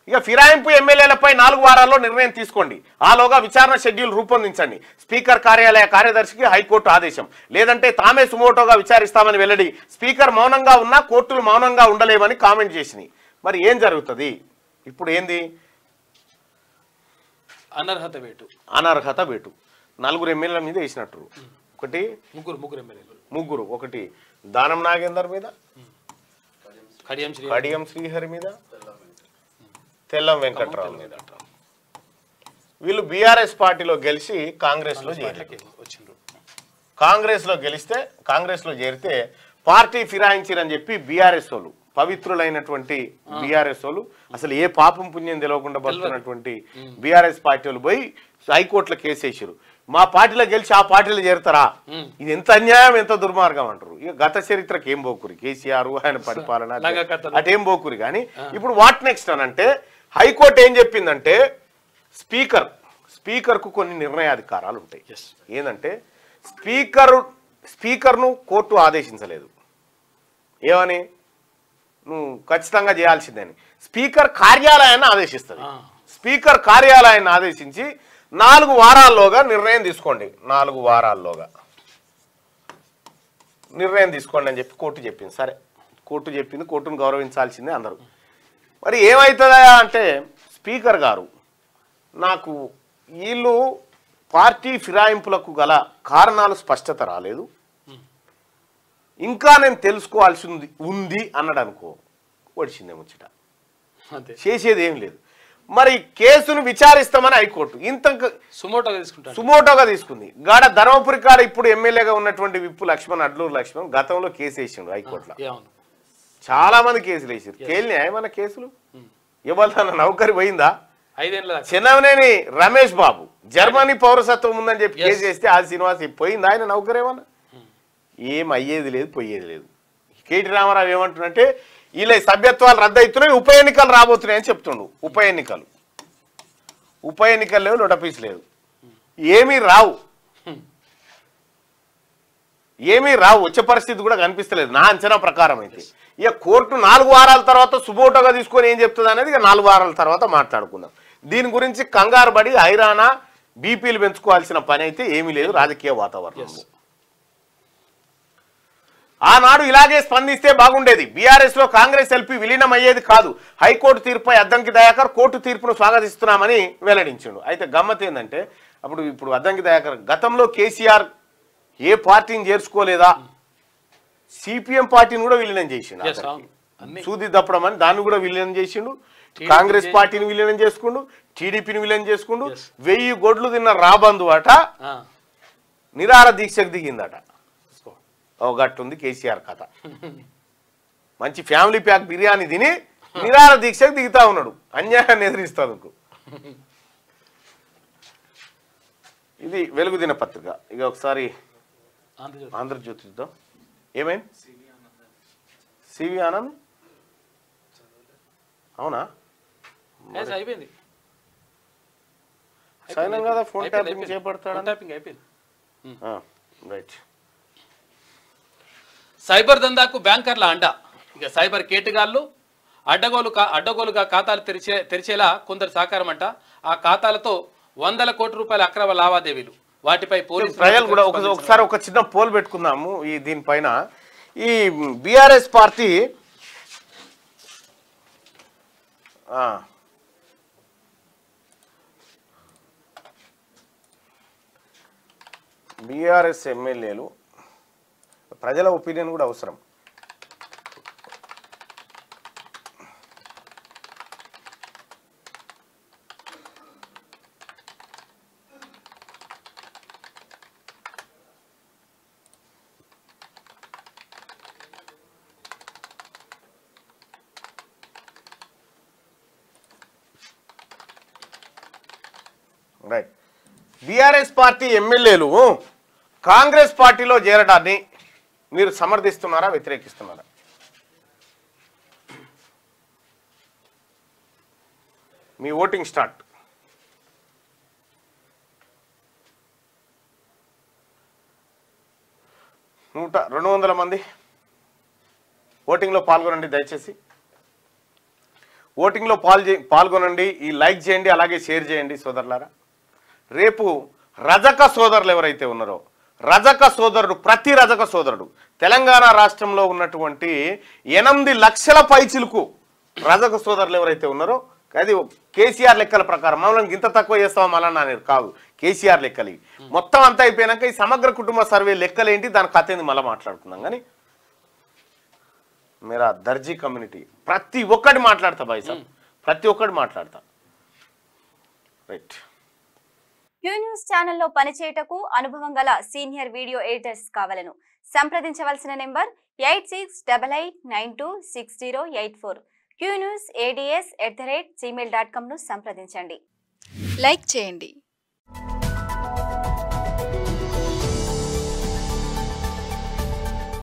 ఇక ఫిరాయింపు ఎమ్మెల్యేలపై 4 వారాల్లో నిర్ణయం తీసుకోండి. ఆలోగా విచారణ షెడ్యూల్ రూపొందించండి. స్పీకర్ కార్యాలయ కార్యదర్శికి హైకోర్టు ఆదేశం. లేదంటే తామే సుమోటోగా విచారిస్తామని వెల్లడి. స్పీకర్ మౌనంగా ఉన్నా కోర్టులు మౌనంగా ఉండలేవని కామెంట్ చేసినాయి. మరి ఏం జరుగుతుంది ఇప్పుడు? ఏంది అనర్హత వేటు 4 ఎమ్మెల్యేల మీద వేసినట్టు. ఒకటి ముగ్గురు ఒకటి దానం నాగేందర్ మీద, కడియం శ్రీహరి మీద, తెల్లం వెంకట్రావు మీద. వీళ్ళు బీఆర్ఎస్ పార్టీలో గెలిచి కాంగ్రెస్లో కాంగ్రెస్లో చేరితే పార్టీ ఫిరాయించిరని చెప్పి బీఆర్ఎస్ వాళ్ళు, పవిత్రులైనటువంటి బీఆర్ఎస్ వాళ్ళు, అసలు ఏ పాపం పుణ్యం తెలియకుండా బతుకున్నటువంటి బీఆర్ఎస్ పార్టీ వాళ్ళు పోయి హైకోర్టులో కేసు వేసారు. మా పార్టీలో గెలిచి ఆ పార్టీలో చేరుతారా? ఇది ఎంత అన్యాయం, ఎంత దుర్మార్గం అంటారు. ఇక గత చరిత్రకి ఏం పోకురి, కేసీఆర్ ఆయన పరిపాలన అటేం పోకురి. కానీ ఇప్పుడు వాట్ నెక్స్ట్ అని అంటే హైకోర్టు ఏం చెప్పిందంటే స్పీకర్కు కొన్ని నిర్ణయాధికారాలు ఉంటాయి. ఏంటంటే స్పీకర్ను కోర్టు ఆదేశించలేదు. ఏమని? నువ్వు ఖచ్చితంగా చేయాల్సిందని స్పీకర్ కార్యాలయాన్ని ఆదేశిస్తుంది. స్పీకర్ కార్యాలయాన్ని ఆదేశించి 4 వారాల్లోగా నిర్ణయం తీసుకోండి, 4 వారాల్లోగా నిర్ణయం తీసుకోండి అని చెప్పి కోర్టు చెప్పింది. సరే, కోర్టు చెప్పింది, కోర్టును గౌరవించాల్సిందే అందరూ. మరి ఏమవుతుందా అంటే స్పీకర్ గారు, నాకు వీళ్ళు పార్టీ ఫిరాయింపులకు గల కారణాలు స్పష్టత రాలేదు, ఇంకా నేను తెలుసుకోవాల్సి ఉంది అన్నాడు అనుకో, వచ్చిందే ముచ్చట, చేసేది ఏం లేదు. మరి కేసును విచారిస్తామని హైకోర్టు ఇంత సుమోటోగా తీసుకుంది. గాడ ధర్మపురి కాడ ఇప్పుడు ఎమ్మెల్యేగా ఉన్నటువంటి విప్పు లక్ష్మణ్, అడ్లూరు లక్ష్మణ్ గతంలో కేసు వేసిండు హైకోర్టులో. చాలా మంది కేసులు వేసారు. కేలినాయా ఏమన్నా కేసులు? ఎవరిదన్నా నౌకరి పోయిందా? చిన్నవనేని రమేష్ బాబు జర్మనీ పౌరసత్వం ఉందని చెప్పి కేసు వేస్తే ఆది శ్రీనివాస్ పోయిందా ఆయన నౌకరి? ఏమన్నా ఏం అయ్యేది లేదు, పోయేది లేదు. కేటీ రామారావు ఏమంటున్నంటే వీళ్ళ సభ్యత్వాలు రద్దు అవుతున్నాయి, ఉప ఎన్నికలు రాబోతున్నాయి అని చెప్తుండు. ఉప ఎన్నికలు లేవు, నోటపీస్ లేదు, ఏమీ రావు, వచ్చే పరిస్థితి కూడా కనిపిస్తలేదు నా అంచనా ప్రకారం. అయితే ఇక కోర్టు 4 వారాల తర్వాత సుమోటోగా తీసుకొని ఏం చెప్తుంది అనేది ఇక 4 వారాల తర్వాత మాట్లాడుకుందాం. దీని గురించి కంగారు పడి హైరానా బీపీలు పెంచుకోవాల్సిన పని అయితే ఏమీ లేదు రాజకీయ వాతావరణంలో. ఆనాడు ఇలాగే స్పందిస్తే బాగుండేది. బీఆర్ఎస్ లో కాంగ్రెస్ ఎల్పీ విలీనం అయ్యేది కాదు. హైకోర్టు తీర్పుపై అద్దంకి దయాకర్ కోర్టు తీర్పును స్వాగతిస్తున్నామని వెల్లడించాడు. అయితే గమ్మత్ ఏంటంటే ఇప్పుడు అద్దంకి దయాకర్ గతంలో కేసీఆర్ ఏ పార్టీని చేర్చుకోలేదా, సిపిఎం పార్టీని కూడా విలీనం చేసిండు. సూది దప్పడం అని దాన్ని కూడా విలీనం చేసిండు. కాంగ్రెస్ పార్టీని విలీనం చేసుకుండు, టీడీపీని విలీనం చేసుకుండు. 1000 గొడ్లు తిన్న రాబందు అట నిరాహార దీక్షకు దిగిందట. గట్టుంది కేసీఆర్ కథ. మంచి ఫ్యామిలీ ప్యాక్ బిర్యానీ తిని నిరాహార దీక్షకు దిగుతా ఉన్నాడు, అన్యాయాన్ని ఎదిరిస్తాను. ఇది వెలుగు దినపత్రిక. ఇక ఒకసారి ఆంధ్రజ్యోతి చూద్దాం. ఏమైంది? సివి ఆనంద్ అవునా? సైనం కదా, ఫోన్ ట్యాపింగ్ చేపడతాడు. రైట్. సైబర్ దందాకు బ్యాంకర్ల అండ. ఇక సైబర్ కేటుగాళ్లు అడ్డగోలుగా ఖాతాలు తెరిచేలా కొందరు సహకారం అంట. ఆ ఖాతాలతో 100 కోట్ల రూపాయల అక్రమ లావాదేవీలు. వాటిపై పోలీసు ప్రజలు కూడా ఒకసారి ఒక చిన్న పోల్ పెట్టుకుందాము ఈ దీనిపైన. ఈ బీఆర్ఎస్ పార్టీ బీఆర్ఎస్ ఎమ్మెల్యేలు, ప్రజల ఒపీనియన్ కూడా అవసరం. రైట్. బీఆర్ఎస్ పార్టీ ఎమ్మెల్యేలు కాంగ్రెస్ పార్టీలో చేరడాన్ని మీరు సమర్థిస్తున్నారా, వ్యతిరేకిస్తున్నారా? మీ ఓటింగ్ స్టార్ట్. నూట 200 మంది ఓటింగ్లో పాల్గొనండి దయచేసి. ఓటింగ్లో పాల్గొనండి, ఈ లైక్ చేయండి, అలాగే షేర్ చేయండి సోదరులారా. రేపు రజక సోదరులు ఎవరైతే ఉన్నారో, రజక సోదరుడు, ప్రతి రజక సోదరుడు తెలంగాణ రాష్ట్రంలో ఉన్నటువంటి 8 లక్షల పైచిలకు రజక సోదరులు ఎవరైతే ఉన్నారో, అది కేసీఆర్ లెక్కల ప్రకారం, మమ్మల్ని ఇంత తక్కువ చేస్తామో మళ్ళీ అనేది కాదు, కేసీఆర్ లెక్కలు మొత్తం అంతా అయిపోయాక ఈ సమగ్ర కుటుంబ సర్వే లెక్కలేంటి, దాని కథ ఏంది మళ్ళీ మాట్లాడుకుందాం. కానీ మేరా దర్జీ కమ్యూనిటీ ప్రతి ఒక్కటి మాట్లాడతా భాయ్ సాబ్, ప్రతి ఒక్కటి మాట్లాడతా. రైట్. క్యూ న్యూస్ ఛానల్లో పనిచేయటకు అనుభవం గల సీనియర్ వీడియో ఎడిటర్స్ కావాలను సంప్రదించవలసిన నెంబర్ 8688926084. qnewsads@gmail.com ను సంప్రదించండి. లైక్ చేయండి.